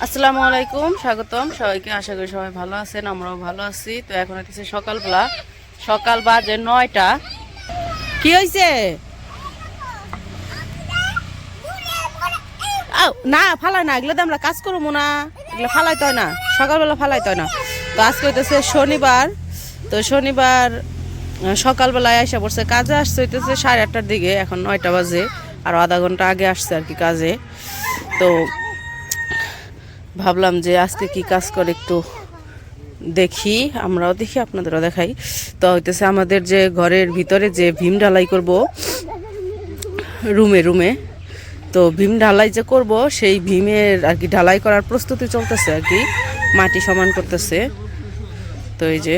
আসসালামু আলাইকুম, স্বাগতম সবাইকে। আশা করি সবাই ভালো আছেন, আমরাও ভালো আছি। তো এখন হচ্ছে সকালবেলা, সকাল বাজে 9টা। কি হয়েছে? না ফালাই না, এগুলো তো আমরা কাজ করবো না, এগুলো ফালাইতে হয় না, সকালবেলা ফালাইতে হয় না। তো আজকে হইতেছে শনিবার। তো শনিবার সকালবেলায় আসা পড়ছে, কাজে আসছে হইতেছে 8:30টার দিকে, এখন 9টা বাজে। আর আধা ঘন্টা আগে আসছে আর কি কাজে। তো ভাবলাম যে আজকে কি কাজ করে একটু দেখি, আমরাও দেখি আপনাদেরও দেখাই। তো হইতেছে আমাদের যে ঘরের ভিতরে যে ভীম ঢালাই করব রুমে রুমে, তো ভীম ঢালাই যে করব সেই ভীমের আর কি ঢালাই করার প্রস্তুতি চলতেছে আর কি, মাটি সমান করতেছে। তো এই যে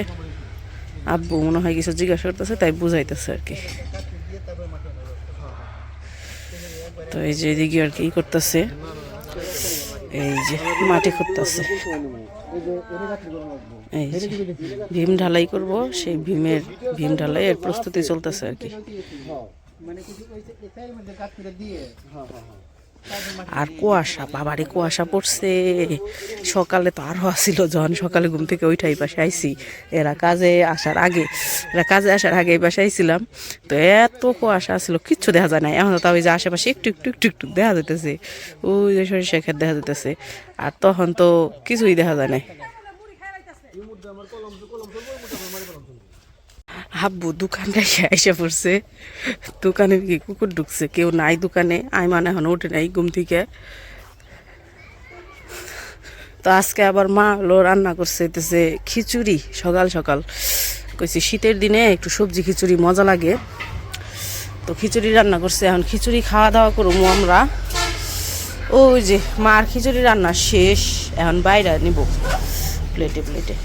আব্বু মনে হয় কিছু জিজ্ঞাসা করতেছে, তাই বুঝাইতেছে আর কি। তো এই যে এদিকে আর কি করতেছে, এই যে মাটি খুঁড়তেছে, এই যে ভীম ঢালাই করব, সেই ভীম ঢালাই এর প্রস্তুতি চলতেছে আর কি। আর কুয়াশা, বাবারে কুয়াশা পড়ছে। সকালে তো আরো আসছিল, যখন সকালে ঘুম থেকে ওইটাই পাশে আইসি, এরা কাজে আসার আগে এই পাশে আইছিলাম। তো এত কুয়াশা আসছিল, কিচ্ছু দেখা যায় না। এখন তো ওই যে আশেপাশে একটু একটু একটু একটু দেখা যাইতেছে, ওই যে সরিষা ক্ষেত দেখা যাইতেছে, আর তখন তো কিছুই দেখা যায় না। হাব্বু দোকানটা এসে পড়ছে, দোকানে কি কুকুর ঢুকছে, কেউ নাই দোকানে, আইমান এখন ওঠে নাই ঘুম থেকে। তো আজকে আবার মা হলো রান্না করছে হইতেছে খিচুড়ি, সকাল সকাল কইছি শীতের দিনে একটু সবজি খিচুড়ি মজা লাগে। তো খিচুড়ি রান্না করছে, এখন খিচুড়ি খাওয়া দাওয়া করবো আমরা। ওই যে মার খিচুড়ি রান্না শেষ, এখন বাইরে নিব প্লেটে প্লেটে।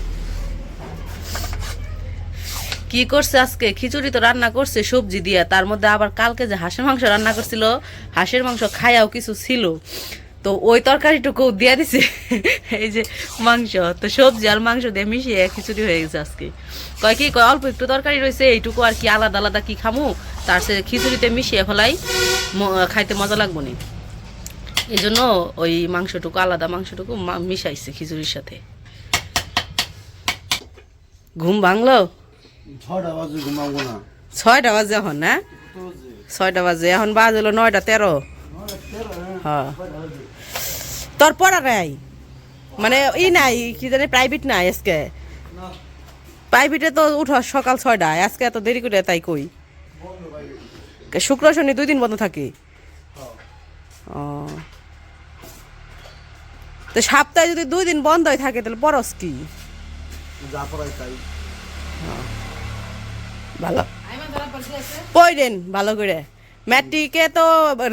কি করছে আজকে? খিচুড়ি তো রান্না করছে সবজি দিয়ে, তার মধ্যে আবার কালকে যে হাঁসের মাংস রান্না করছিল, হাঁসের মাংস খায়াও কিছু ছিল, তো ওই তরকারিটুকু দিয়ে দিছে এই যে মাংস। তো সবজি আর মাংস দিয়ে মিশিয়ে খিচুড়ি হয়ে গেছে আজকে। কয় কি কয় অল্প একটু তরকারি রয়েছে, এইটুকু আর কি আলাদা আলাদা কি খামু, তার সে খিচুড়িতে মিশিয়ে ফেলাই, খাইতে মজা লাগবো না, এই জন্য ওই মাংসটুকু আলাদা মাংসটুকু মিশাইছে খিচুড়ির সাথে। ঘুম ভাঙলো? 6টা বাজে এখন, না 6টা বাজে, এখন বাজ হলো 9:13। হ্যাঁ, তোর পড়া নাই মানে ই নাই, কি জানি প্রাইভেট নাই আজকে? প্রাইভেটে তো উঠো সকাল 6টায়, আজকে এত দেরি করে তাই কই? শুক্র শনি 2 দিন বন্ধ থাকে। ও, তো সপ্তাহে যদি 2 দিন বন্ধ হয়ে থাকে তাহলে পরস কি? ভালো পড়েন ভালো করে। ম্যাট্রিকে তো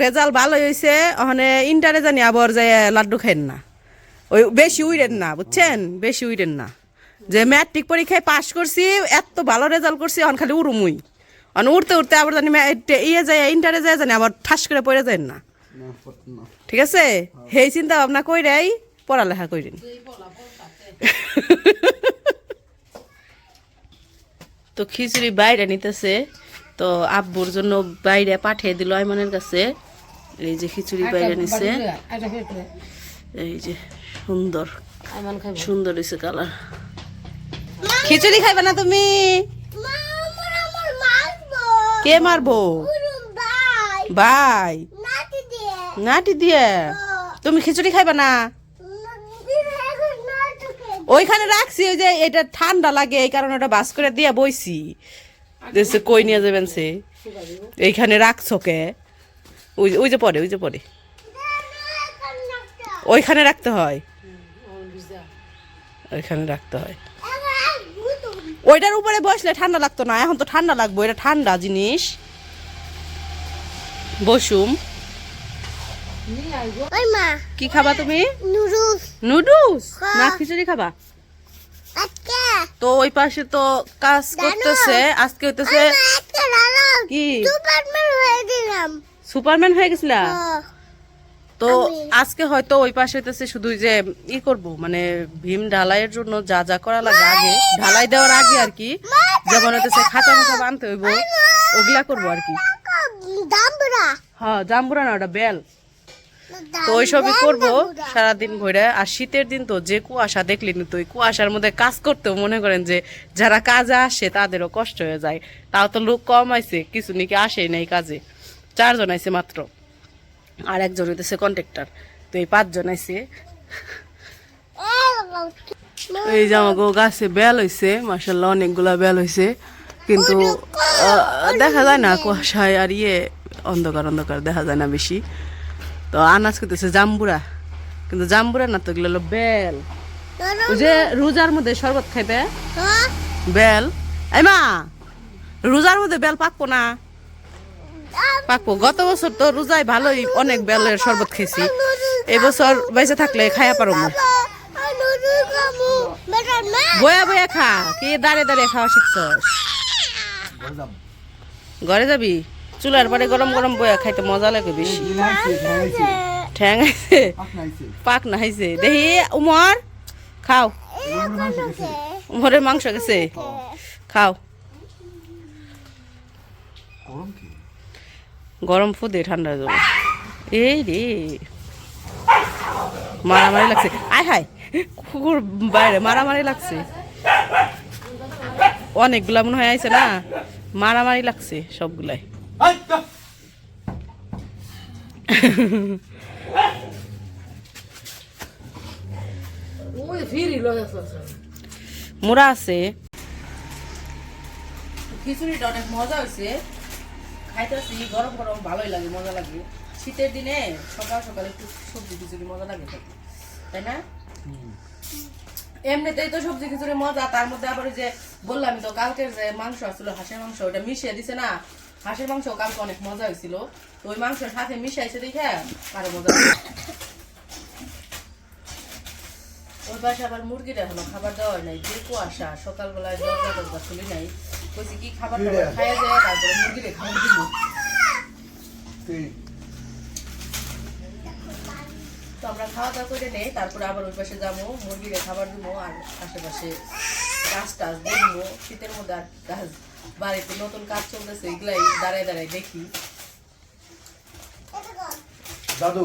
রেজাল্ট ভালো হয়েছে, ওখানে ইন্টারে জানি আবার যে লাড্ডু খাইন না, ওই বেশি উইরেন না, বুঝছেন? বেশি উইরেন না, যে ম্যাট্রিক পরীক্ষায় পাশ করছি, এত ভালো রেজাল্ট করছি, এখন খালি উড়ুমুই, উঠতে উঠতে আবার জানি ইয়ে যায় ইন্টারে যায় জানি আবার ঠাস করে পড়ে যায় না। ঠিক আছে, সেই চিন্তা ভাবনা কইরাই পড়ালেখা করেন। তো খিচুড়ি বাইরে নিতেছে, তো আব্বুর জন্য বাইরে পাঠিয়ে দিল আইমানের কাছে। এই যে খিচুড়ি বাইরে নিছে, এই যে সুন্দর সুন্দর হয়েছে কালার। খিচুড়ি খাইবে না তুমি? কে মারবো? ভাই নাটি দিয়ে? তুমি খিচুড়ি খাইবে না? ওইখানে রাখছি, ওই যে এটা ঠান্ডা লাগে এই কারণে ওটা বাস করে দিয়ে বইছি, কই নিয়ে যাবেন সে, এইখানে রাখছো কে? ওই ওই যে পরে, ওই যে পরে ওইখানে রাখতে হয়, ওইখানে রাখতে হয়। ওইটার উপরে বসলে ঠান্ডা লাগতো না, এখন তো ঠান্ডা লাগবো, এটা ঠান্ডা জিনিস। বসুম। কি খাবা তুমি? নুডলস না খিচুড়ি খাবা? তো ওই পাশে তো কাজ করতেছে, আজকে হইতেছে কি সুপারম্যান হয়ে গেছিলা? তো আজকে হয়তো ওই পাশে হইতেছে শুধু যে ই করব, মানে ভীম ঢালাইয়ের জন্য যা যা করা লাগে আগে ঢালাই দেওয়ার আগে আর কি, যেমন হইতেছে খাঁচা খাঁচা বানতে হইব, ওগুলা করবো আর কি। হ্যাঁ, জাম্বুরা না, ওটা বেল। তো ওইসবই করবো সারাদিন ভরে। আর শীতের দিন তো যে কুয়াশা দেখলি তো ওই কুয়াশার মধ্যে কাজ করতেও মনে করেন যে যারা কাজে আসে তাদেরও কষ্ট হয়ে যায়। তাও তো লোক কম আইছে, কিছু নাকি আসেই নাই কাজে, 4 জন আইছে মাত্র, আর একজন হইতেছে কন্ট্রাক্টর। তো এই 5 জন আইছে। এই যে আমাকে গাছে বেল হয়েছে, মাসাল্লাহ অনেকগুলা বেল হয়েছে, কিন্তু দেখা যায় না কুয়াশায়, আর অন্ধকার অন্ধকার দেখা যায় না বেশি। তো আনাজ করতেছে জাম্বুরা, কিন্তু জাম্বুরা না, তো এগুলো হলো বেল। ওই যে রোজার মধ্যে শরবত খাইবে বেল। এই মা, রোজার মধ্যে বেল পাকবো না? পাকবো। গত বছর তো রোজায় ভালোই অনেক বেলের শরবত খেয়েছি, এবছর বেঁচে থাকলে খাইয়া পারো না। বয়া বয়া খা, কি দাঁড়িয়ে দাঁড়িয়ে খাওয়া শিখছস? ঘরে যাবি? চুলার পরে গরম গরম বয়া খাইতে মজা লাগে বেশি। ঠ্যাং আইছে, পাক না হয়েছে দেখি। উমর খাও, উমরের মাংস গেছে, খাও। গরম ফুদে ঠান্ডা যাবে। এই রে মারামারি লাগছে, আয় হায় কুকুর বাইরে মারামারি লাগছে, অনেকগুলা মনে হয় আইছে না, মারামারি লাগছে সবগুলাই। মোরা আছে। খিচুড়িটা অনেক মজা হয়েছে, খাইতেছি গরম গরম ভালোই লাগে, মজা লাগে। শীতের দিনে সকাল সকাল একটু সবজি খিচুড়ি মজা লাগে, তাই না? এমনিতেই তো সবজি খিচুড়ি মজা, তার মধ্যে আবার যে বললাম তো কালকের যে মাংস আসছিল হাঁসের মাংস, ওটা মিশিয়ে দিছে না, হাঁসের মাংস কালকে অনেক মজা হয়েছিল। তো ওই মাংসের সাথে মিশাইছে দেখে আরো মজা। ওই পাশে আবার মুরগিটা এখনো খাবার দেওয়া নাই, যে কুয়াশা, সকালবেলায় দরজা দরজা খুলি নাই, কইছি কি খাবার দাবার খাইয়া যায়, তারপরে মুরগিরে খাবার দিব। তো আমরা খাওয়া দাওয়া করে নেই, তারপরে আবার ওই পাশে যাবো, মুরগিরে খাবার দিব, আর আশেপাশে গাছ টাছ দেখবো। শীতের মধ্যে আর গাছ, বাড়িতে নতুন কাজ চলতেছে, এগুলাই দাঁড়ায় দাঁড়ায় দেখি। দাদু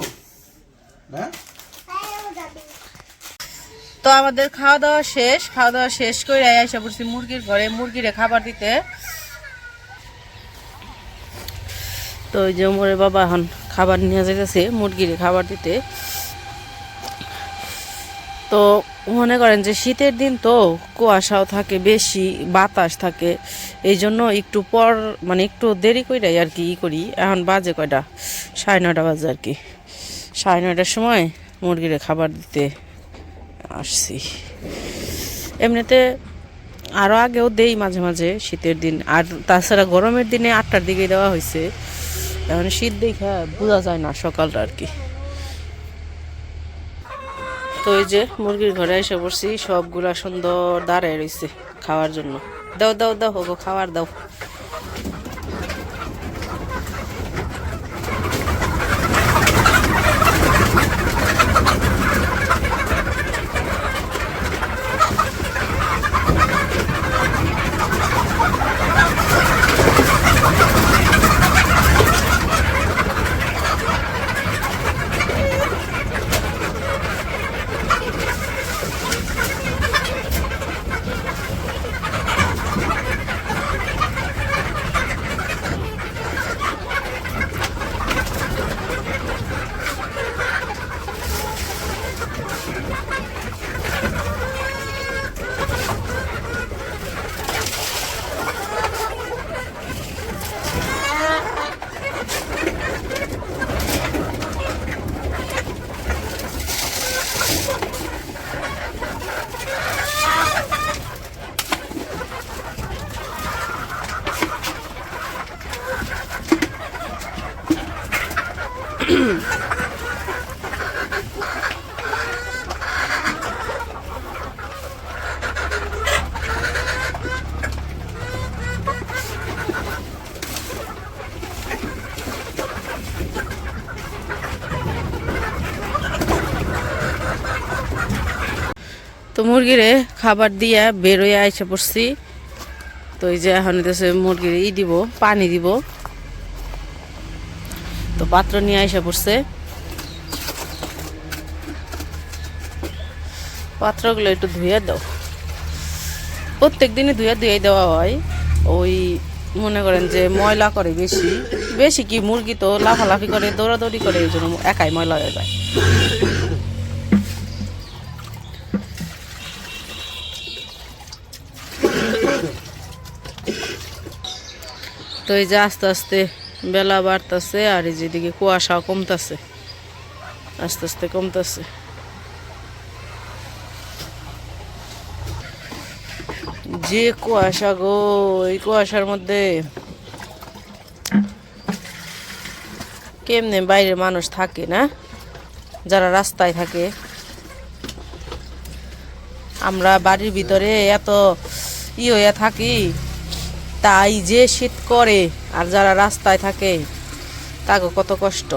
তো আমাদের খাওয়া দাওয়া শেষ, খাওয়া দাওয়া শেষ করে এসে পড়ছি মুরগির ঘরে, মুরগিরে খাবার দিতে। তো ওই যে মোরে বাবা এখন খাবার নিয়ে যেতেছে মুরগিরে খাবার দিতে। তো মনে করেন যে শীতের দিন তো কুয়াশাও থাকে বেশি, বাতাস থাকে, এই জন্য একটু পর মানে একটু দেরি করে আর কি করি। এখন বাজে কয়টা, 9:30 বাজে আর কি, 9:30টার সময় মুরগিরে খাবার দিতে আসছি। এমনিতে আরও আগেও দেই মাঝে মাঝে শীতের দিন, আর তাছাড়া গরমের দিনে 8টার দিকে দেওয়া হয়েছে। এখন শীত দেখা বোঝা যায় না সকালটা আর কি। তো এই যে মুরগির ঘরে এসে পড়ছি, সবগুলা সুন্দর দাঁড়ায় রয়েছে খাওয়ার জন্য। দাও দাও দাও হোগো, খাবার দাও। তো মুরগিরে খাবার দিয়া বেরোয় আইসা পড়ছি। তো এই যে এখন মুরগির দিব, পানি দিব। তো পাত্র নিয়ে আইসা পড়ছে। পাত্রগুলো একটু ধুয়ে দাও, প্রত্যেক দিনই ধুয়ে ধুয়ে দেওয়া হয়। ওই মনে করেন যে ময়লা করে বেশি বেশি কি, মুরগি তো লাফালাফি করে দৌড়াদৌড়ি করে, এই জন্য একাই ময়লা হয়ে যায়। তো এই যে আস্তে আস্তে বেলা বাড়তেছে, আর এই যেদিকে কুয়াশাও কমতেছে, আস্তে আস্তে কমতেছে। যে কুয়াশা গো, এই কুয়াশার মধ্যে কেমনে বাইরে মানুষ থাকে না, যারা রাস্তায় থাকে। আমরা বাড়ির ভিতরে এত হয়ে থাকি, তাই যে শীত করে, আর যারা রাস্তায় থাকে তাকে কত কষ্ট।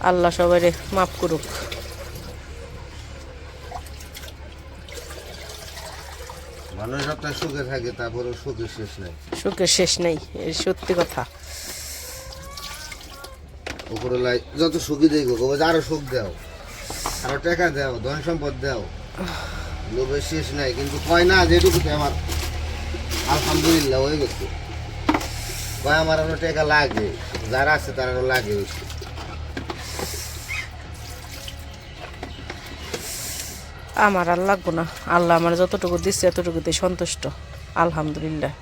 আল্লাহ সবাইরে মাফ করুক। মানুষ আপনার সুখে থাকে, তারপরে সুখের শেষ নাই, সুখের শেষ নেই, এই সত্যি কথা। উপরে যত সুখী দেখো আরো সুখ দাও, আরো টাকা দাও, ধন সম্পদ দাও, লোভের শেষ নাই। কিন্তু কয় না যেটুকুতে আমার আলহামদুলিল্লাহ হয়ে গেছে, কয় আমার আরো টাকা লাগে, যারা আছে তার আরো লাগে বেশি। আমার আর লাগবো না, আল্লাহ আমার যতটুকু দিচ্ছে এতটুকুতে সন্তুষ্ট, আলহামদুলিল্লাহ।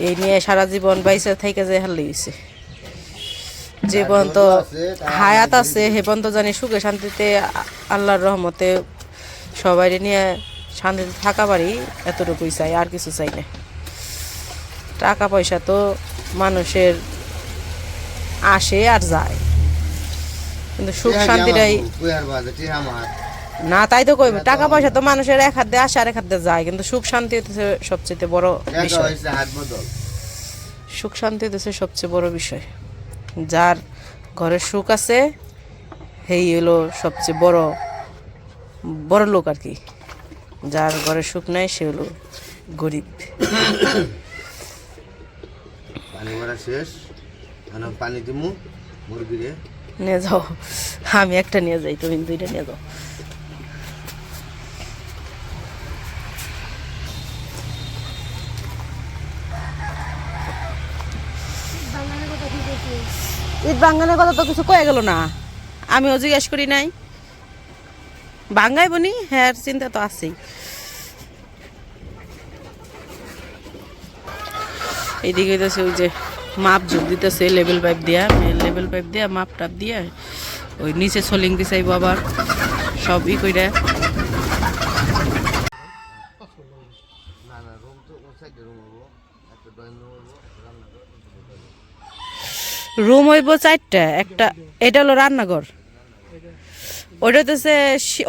এই নিয়ে সারা জীবন বাইসে থেকে যে হারলে গেছে, যে পর্যন্ত হায়াত আছে সে পর্যন্ত জানি সুখে শান্তিতে আল্লাহর রহমতে সবাই নিয়ে শান্তিতে থাকা পারি, এতটুকুই চাই, আর কিছু চাই না। টাকা পয়সা তো মানুষের আসে আর যায়, কিন্তু সুখ শান্তিটাই না। তাই তো কইব, টাকা পয়সা তো মানুষের এক হাত দিয়ে আসে আর এক হাত দিয়ে যায়, কিন্তু সুখ শান্তি হচ্ছে সবচেয়ে বড় বিষয়। সুখ শান্তি হচ্ছে সবচেয়ে বড় বিষয়। যার ঘরে সুখ আছে সেই হলো সবচেয়ে বড় বড় লোক আর কি। যার ঘরে সুখ নাই সে হলো গরিব। পানি ভরা শেষ, পানি দিমু মুরগিরে নিয়ে যাও, আমি একটা নিয়ে যাই, তুমি দুইটা নিয়ে যাও। ঈদ বাঙ্গানের কথা তো কিছু কয়ে গেল না, আমিও জিজ্ঞেস করি নাই। বাঙ্গাই বনি হ্যাঁ, চিন্তা তো আছেই। এইদিকে হইতেছে ওই যে মাপ যোগ দিতেছে লেভেল পাইপ দিয়া মাপ টাপ দিয়া ওই নিচে সোলিং দিছাইব আবার সব ই কইরা। রুম হইব 4টা, একটা এটা হলো রান্নাঘর, ওইটা হইতেছে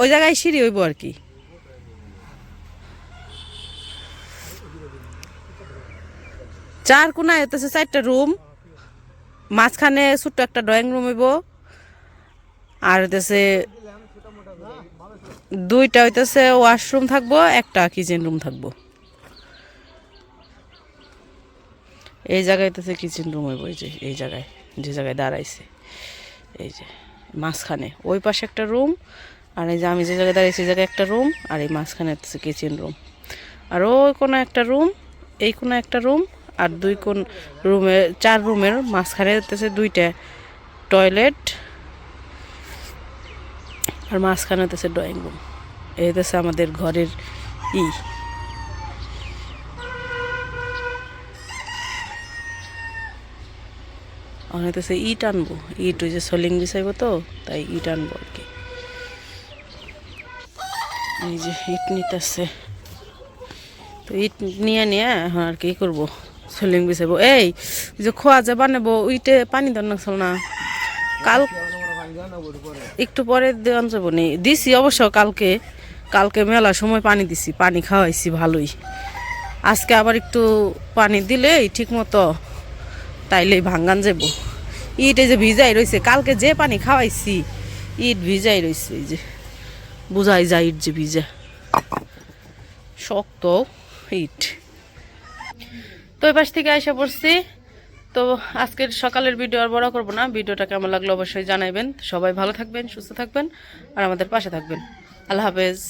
ওই জায়গায় সিঁড়ি হইব আর কি। চার কোনায় হইতেছে 4টা রুম, মাঝখানে ছোট্ট একটা ড্রয়িং রুম হইব, আর হইতেছে 2টা হইতেছে ওয়াশরুম থাকবো, একটা কিচেন রুম থাকবো। এই জায়গায় হইতেছে কিচেন রুম হইব, এই যে এই জায়গায় যে জায়গায় দাঁড়াইছে, এই যে মাঝখানে ওই পাশে একটা রুম, আর এই যে আমি যে জায়গায় দাঁড়াইছি এই জায়গায় একটা রুম, আর এই মাঝখানে হচ্ছে কিচেন রুম, আর ওই কোনো একটা রুম, এই কোনো একটা রুম, আর 2 কোণ রুমে 4 রুমের মাঝখানে হচ্ছে 2টা টয়লেট, আর মাঝখানে হচ্ছে ড্রয়িং রুম। এই হচ্ছে আমাদের ঘরের হইতেছে ইট আনবো, ইট ওই যে সোলিং বিছাইব, তো তাই ইট আনবো আর কি। এই যে ইট নিতেছে, তো ইট নিয়ে এখন আর কি করবো, সোলিং বিছাইব। এই যে খোয়া যে বানাবো ওইটে পানি দেন না, কাল একটু পরে দেওয়ান যাবো নি, দিছি অবশ্য কালকে মেলার সময় পানি দিছি, পানি খাওয়াইছি ভালোই। আজকে আবার একটু পানি দিলে ঠিক মতো তাইলে ভাঙ্গান যাব। ইটে যে ভিজাই রয়েছে, কালকে যে পানি খাওয়াইছি ইট ভিজাই রয়েছে, এই যে বুঝাই যায় ইট যে ভিজা, শক্ত ইট। তো এই পাশ থেকে আইসা পড়ছি। তো আজকের সকালের ভিডিও আর বড় করবো না, ভিডিওটা কেমন লাগলো অবশ্যই জানাইবেন। সবাই ভালো থাকবেন, সুস্থ থাকবেন, আর আমাদের পাশে থাকবেন। আল্লাহ হাফেজ।